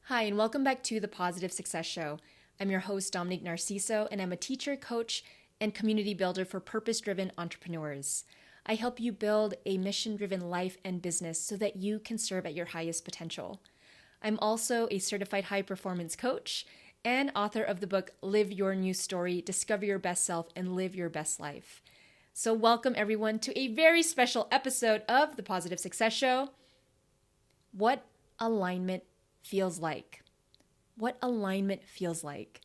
Hi, and welcome back to the Positive Success Show. I'm your host, Dominique Narciso, and I'm a teacher, coach, and community builder for purpose-driven entrepreneurs. I help you build a mission-driven life and business so that you can serve at your highest potential. I'm also a certified high-performance coach and author of the book, Live Your New Story, Discover Your Best Self, and Live Your Best Life. So welcome, everyone, to a very special episode of the Positive Success Show. What alignment feels like. What alignment feels like.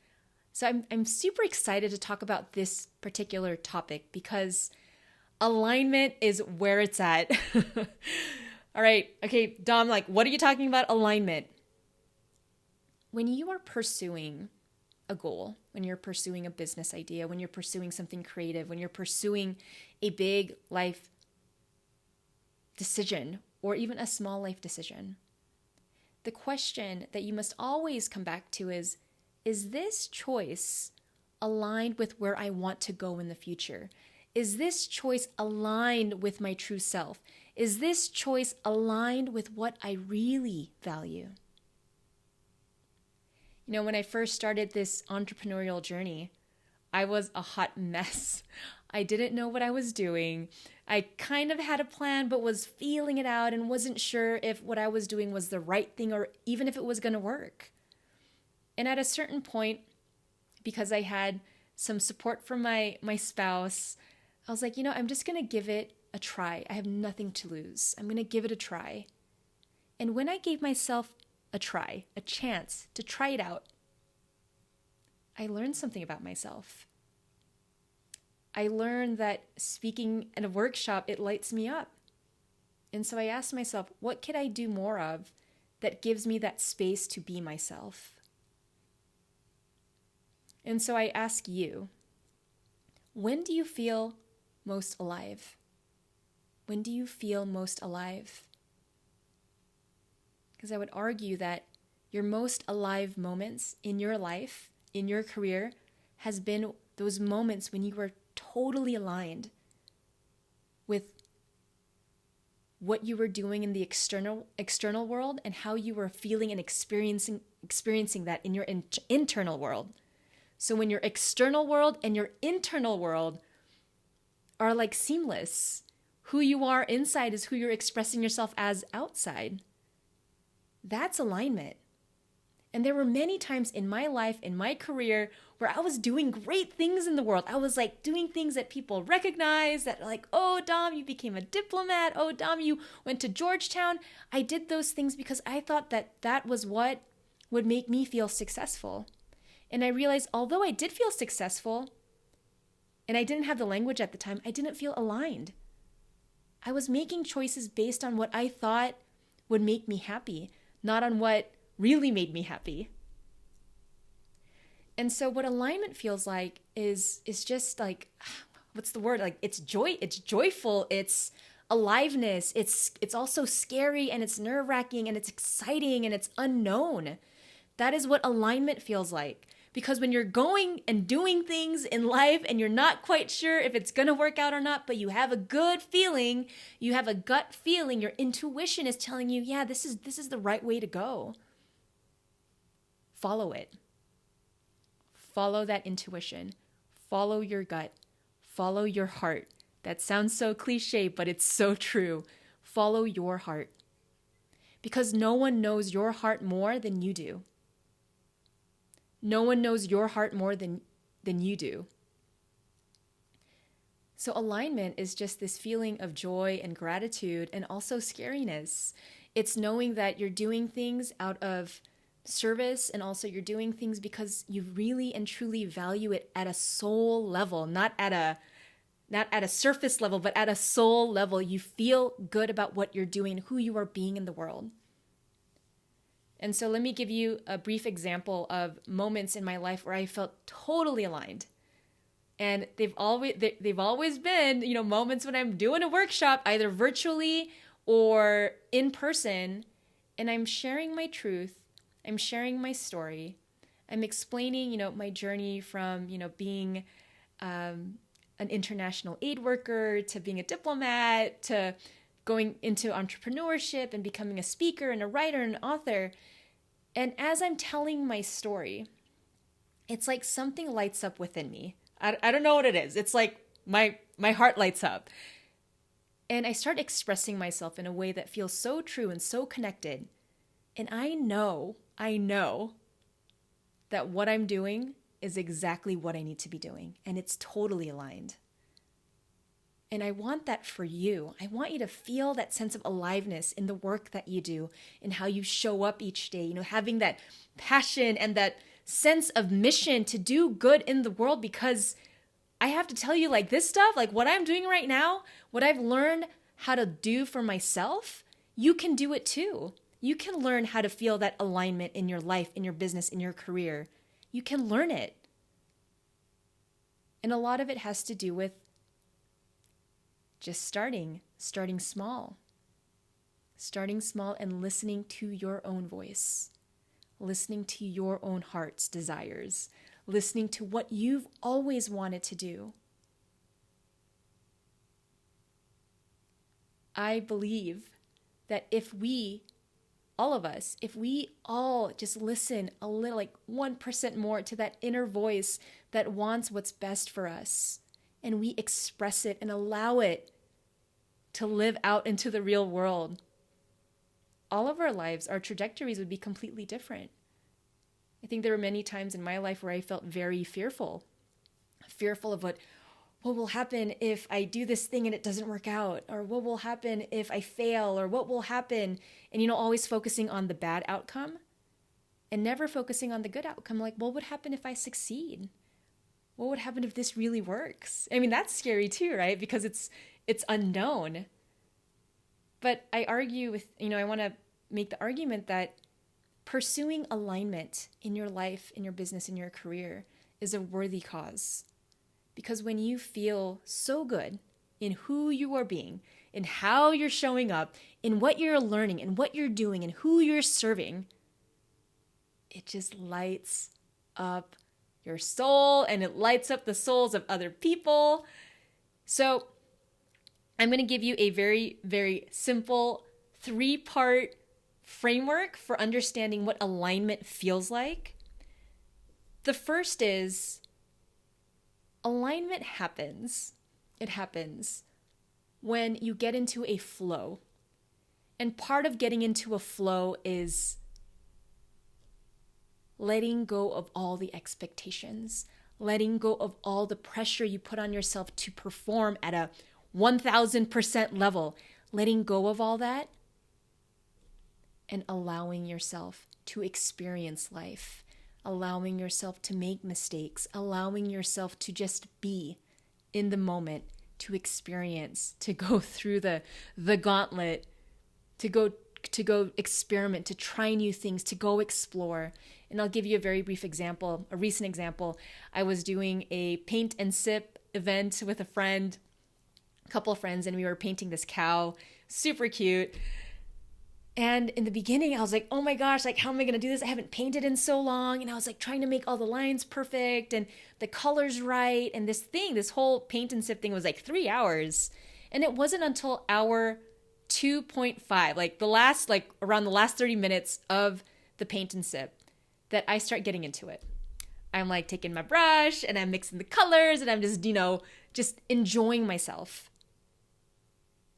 So I'm super excited to talk about this particular topic because alignment is where it's at. All right. Okay, Dom, what are you talking about alignment? When you are pursuing a goal, when you're pursuing a business idea, when you're pursuing something creative, when you're pursuing a big life decision or even a small life decision, the question that you must always come back to is this choice aligned with where I want to go in the future? Is this choice aligned with my true self? Is this choice aligned with what I really value? You know, when I first started this entrepreneurial journey, I was a hot mess. I didn't know what I was doing. I kind of had a plan, but was feeling it out and wasn't sure if what I was doing was the right thing or even if it was going to work. And at a certain point, because I had some support from my spouse, I was like, I'm just going to give it a try. I have nothing to lose. I'm going to give it a try. And when I gave myself a try, a chance to try it out, I learned something about myself. I learned that speaking at a workshop, it lights me up. And so I asked myself, what could I do more of that gives me that space to be myself? And so I ask you, when do you feel most alive? When do you feel most alive? Because I would argue that your most alive moments in your life, in your career, has been those moments when you were totally aligned with what you were doing in the external world and how you were feeling and experiencing that in your internal world. So when your external world and your internal world are like seamless, who you are inside is who you're expressing yourself as outside. That's alignment. And there were many times in my life, in my career, where I was doing great things in the world. I was doing things that people recognize, that oh, Dom, you became a diplomat. Oh, Dom, you went to Georgetown. I did those things because I thought that was what would make me feel successful. And I realized, although I did feel successful, and I didn't have the language at the time, I didn't feel aligned. I was making choices based on what I thought would make me happy, not on what really made me happy. And so what alignment feels like is just what's the word? It's joy, it's joyful, it's aliveness, it's also scary and it's nerve-wracking and it's exciting and it's unknown. That is what alignment feels like. Because when you're going and doing things in life and you're not quite sure if it's going to work out or not, but you have a good feeling, you have a gut feeling, your intuition is telling you, yeah, this is the right way to go. Follow it. Follow that intuition. Follow your gut. Follow your heart. That sounds so cliche, but it's so true. Follow your heart. Because no one knows your heart more than you do. No one knows your heart more than you do. So alignment is just this feeling of joy and gratitude and also scariness. It's knowing that you're doing things out of service and also you're doing things because you really and truly value it at a soul level, not at a surface level, but at a soul level. You feel good about what you're doing, who you are being in the world. And so let me give you a brief example of moments in my life where I felt totally aligned. And they've always been, moments when I'm doing a workshop, either virtually or in person, and I'm sharing my truth, I'm sharing my story, I'm explaining, my journey from, being an international aid worker to being a diplomat to going into entrepreneurship and becoming a speaker and a writer and an author. And as I'm telling my story, it's like something lights up within me. I don't know what it is. It's like my heart lights up. And I start expressing myself in a way that feels so true and so connected. And I know that what I'm doing is exactly what I need to be doing. And it's totally aligned. And I want that for you. I want you to feel that sense of aliveness in the work that you do, in how you show up each day, having that passion and that sense of mission to do good in the world. Because I have to tell you, like, this stuff, like what I'm doing right now, what I've learned how to do for myself, you can do it too. You can learn how to feel that alignment in your life, in your business, in your career. You can learn it. And a lot of it has to do with just starting small and listening to your own voice, listening to your own heart's desires, listening to what you've always wanted to do. I believe that if we all just listen a little, like 1% more to that inner voice that wants what's best for us, and we express it and allow it to live out into the real world, all of our lives, our trajectories would be completely different. I think there were many times in my life where I felt very fearful of what will happen if I do this thing and it doesn't work out, or what will happen if I fail, or what will happen, and always focusing on the bad outcome and never focusing on the good outcome. Like, what would happen if I succeed? What would happen if this really works? I mean, that's scary too, right? Because it's unknown. But I argue with, I want to make the argument that pursuing alignment in your life, in your business, in your career is a worthy cause. Because when you feel so good in who you are being, in how you're showing up, in what you're learning, in what you're doing, and who you're serving, it just lights up your soul, and it lights up the souls of other people. So I'm going to give you a very, very simple 3-part framework for understanding what alignment feels like. The first is alignment happens. It happens when you get into a flow. And part of getting into a flow is letting go of all the expectations, letting go of all the pressure you put on yourself to perform at a 1000% level, letting go of all that and allowing yourself to experience life, allowing yourself to make mistakes, allowing yourself to just be in the moment, to experience, to go through the gauntlet, to go experiment, to try new things, to go explore. And I'll give you a very brief example, a recent example. I was doing a paint and sip event with a couple of friends, and we were painting this cow, super cute. And in the beginning, I was like, oh my gosh, like, how am I going to do this? I haven't painted in so long. And I was like trying to make all the lines perfect and the colors right. And this whole paint and sip thing was like 3 hours. And it wasn't until hour 2.5, around the last 30 minutes of the paint and sip, that I start getting into it. I'm like taking my brush and I'm mixing the colors and I'm just, just enjoying myself.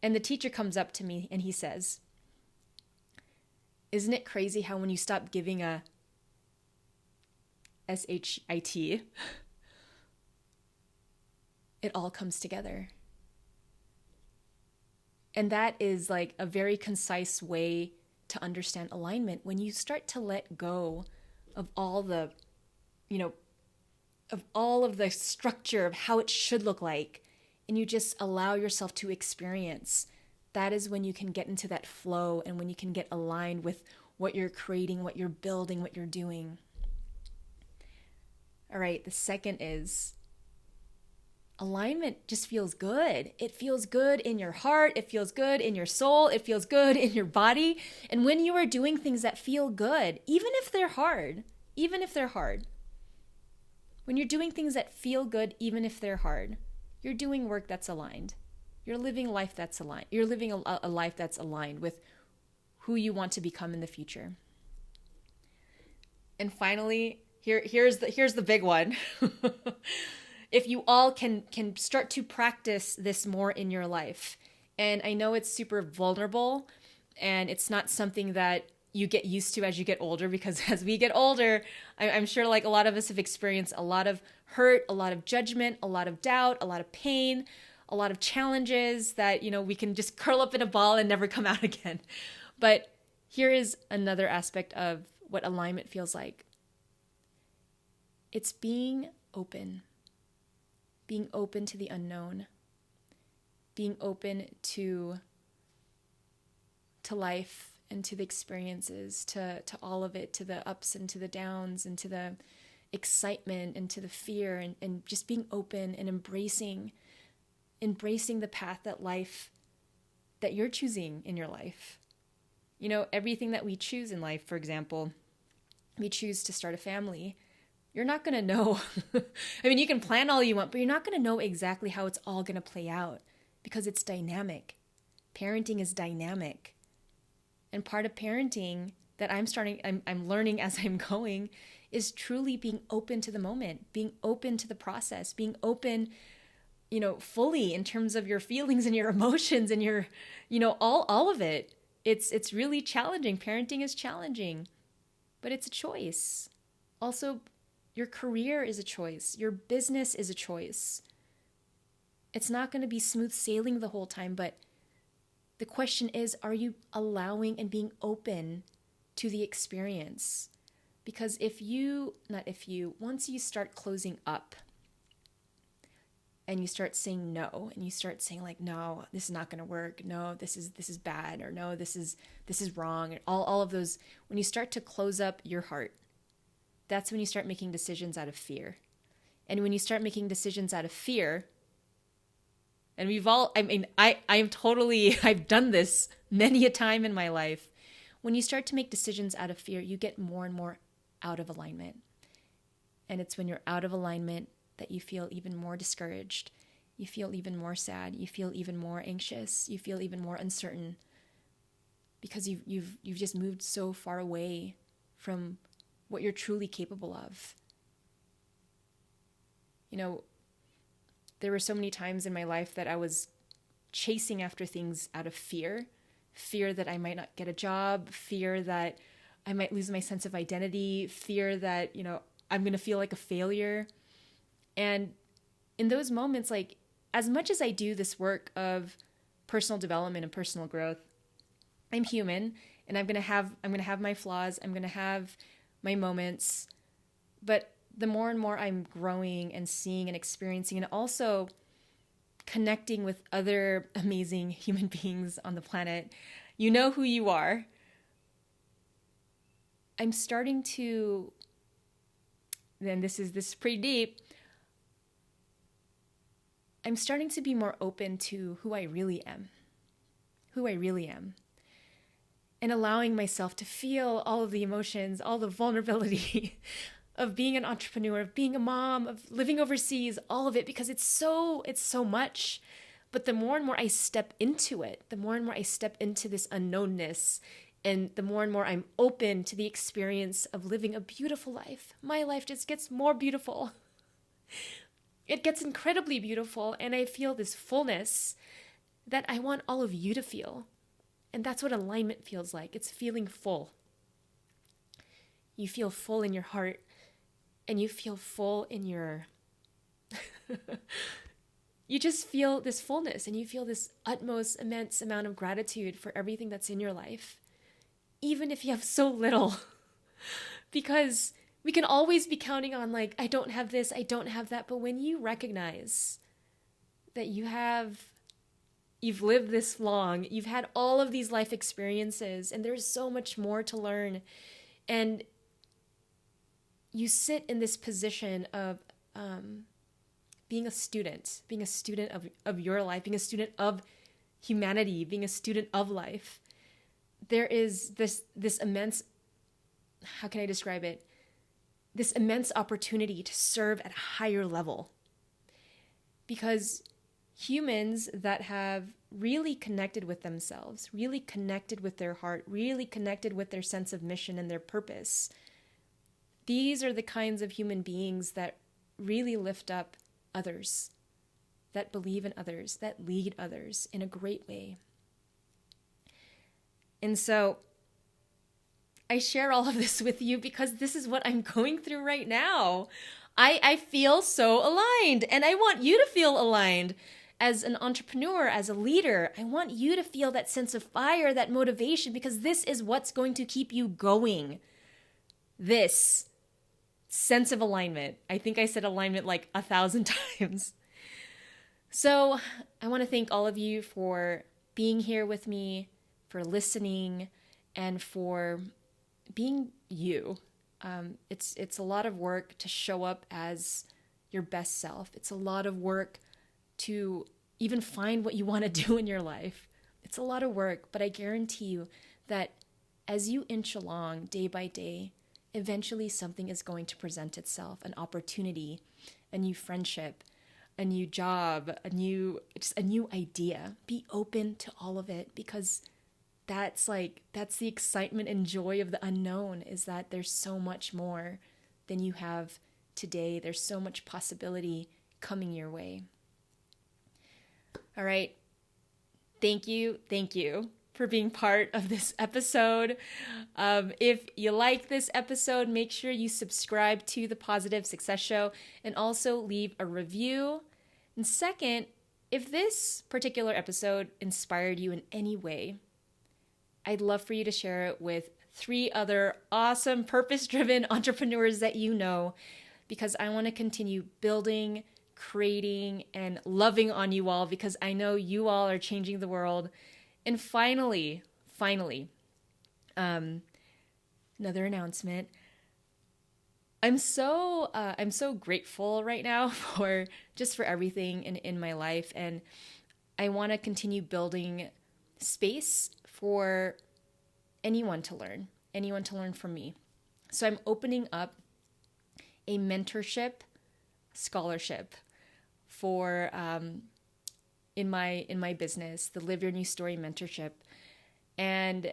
And the teacher comes up to me and he says, isn't it crazy how when you stop giving a SHIT, it all comes together? And that is like a very concise way to understand alignment. When you start to let go of all the, of all of the structure of how it should look like, and you just allow yourself to experience, that is when you can get into that flow and when you can get aligned with what you're creating, what you're building, what you're doing. All right, the second is alignment just feels good. It feels good in your heart. It feels good in your soul. It feels good in your body. And when you are doing things that feel good, even if they're hard, when you're doing things that feel good, even if they're hard, you're doing work that's aligned. You're living life that's aligned. You're living a life that's aligned with who you want to become in the future. And finally, here's the big one. If you all can start to practice this more in your life. And I know it's super vulnerable and it's not something that you get used to as you get older, because as we get older, I'm sure like a lot of us have experienced a lot of hurt, a lot of judgment, a lot of doubt, a lot of pain, a lot of challenges that, we can just curl up in a ball and never come out again. But here is another aspect of what alignment feels like. It's being open to the unknown, being open to life and to the experiences, to all of it, to the ups and to the downs and to the excitement and to the fear, and just being open and embracing the path that you're choosing in your life. Everything that we choose in life, for example, we choose to start a family. You're not going to know. I mean, you can plan all you want, but you're not going to know exactly how it's all going to play out, because it's dynamic. Parenting is dynamic. And part of parenting that I'm learning as I'm going, is truly being open to the moment, being open to the process, being open, fully in terms of your feelings and your emotions and your, all of it. It's really challenging. Parenting is challenging, but it's a choice. Also, your career is a choice. Your business is a choice. It's not going to be smooth sailing the whole time, but the question is, are you allowing and being open to the experience? Because once you start closing up and you start saying no, and you start saying like, no, this is not going to work. No, this is bad, or no, this is wrong. And all of those, when you start to close up your heart, that's when you start making decisions out of fear. And when you start making decisions out of fear, and I've done this many a time in my life. When you start to make decisions out of fear, you get more and more out of alignment. And it's when you're out of alignment that you feel even more discouraged. You feel even more sad. You feel even more anxious. You feel even more uncertain, because you've just moved so far away from what you're truly capable of. There were so many times in my life that I was chasing after things out of fear that I might not get a job, fear that I might lose my sense of identity, fear that, I'm going to feel like a failure. And in those moments, like, as much as I do this work of personal development and personal growth, I'm human, and I'm going to have my flaws. I'm going to have my moments, but the more and more I'm growing and seeing and experiencing, and also connecting with other amazing human beings on the planet, you know who you are. I'm starting to, and this is pretty deep, I'm starting to be more open to who I really am, and allowing myself to feel all of the emotions, all the vulnerability of being an entrepreneur, of being a mom, of living overseas, all of it, because it's so much. But the more and more I step into it, the more and more I step into this unknownness, and the more and more I'm open to the experience of living a beautiful life, my life just gets more beautiful. It gets incredibly beautiful, and I feel this fullness that I want all of you to feel. And that's what alignment feels like. It's feeling full. You feel full in your heart. And you feel full in your, you just feel this fullness, and you feel this utmost immense amount of gratitude for everything that's in your life, even if you have so little, because we can always be counting on like, I don't have this, I don't have that. But when you recognize that you've lived this long, you've had all of these life experiences, and there's so much more to learn, and you sit in this position of being a student of your life, being a student of humanity, being a student of life. There is this immense, how can I describe it? This immense opportunity to serve at a higher level. Because humans that have really connected with themselves, really connected with their heart, really connected with their sense of mission and their purpose, These are the kinds of human beings that really lift up others, that believe in others, that lead others in a great way. And so I share all of this with you because this is what I'm going through right now. I feel so aligned, and I want you to feel aligned. As an entrepreneur, as a leader, I want you to feel that sense of fire, that motivation, because this is what's going to keep you going. This sense of alignment. I think I said alignment like 1,000 times. So I want to thank all of you for being here with me, for listening, and for being you. It's a lot of work to show up as your best self. It's a lot of work to even find what you want to do in your life. It's a lot of work, but I guarantee you that as you inch along day by day, eventually something is going to present itself, an opportunity, a new friendship, a new job, a new idea. Be open to all of it, because that's the excitement and joy of the unknown, is that there's so much more than you have today. There's so much possibility coming your way. All right. Thank you for being part of this episode. If you like this episode, make sure you subscribe to the Positive Success Show and also leave a review. And second, if this particular episode inspired you in any way, I'd love for you to share it with 3 other awesome, purpose-driven entrepreneurs that you know, because I want to continue building, creating, and loving on you all, because I know you all are changing the world. And finally, another announcement. I'm so grateful right now for everything in my life, and I want to continue building space for anyone to learn from me. So I'm opening up a mentorship scholarship for in my business, the Live Your New Story mentorship. And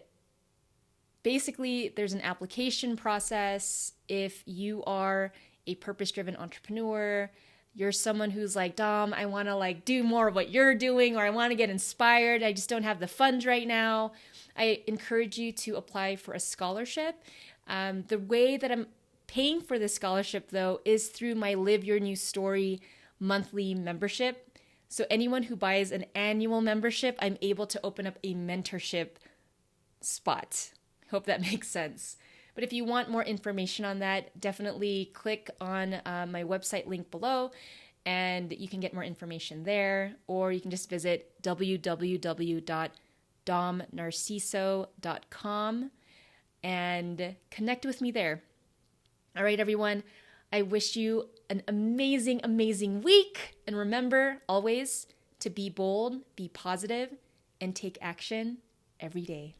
basically there's an application process. If you are a purpose-driven entrepreneur, you're someone who's like, Dom, I want to do more of what you're doing, or I want to get inspired, I just don't have the funds right now, I encourage you to apply for a scholarship. The way that I'm paying for this scholarship, though, is through my Live Your New Story monthly membership. So anyone who buys an annual membership, I'm able to open up a mentorship spot. Hope that makes sense. But if you want more information on that, definitely click on my website link below, and you can get more information there, or you can just visit www.domnarciso.com and connect with me there. All right, everyone, I wish you an amazing, amazing week. And remember always to be bold, be positive, and take action every day.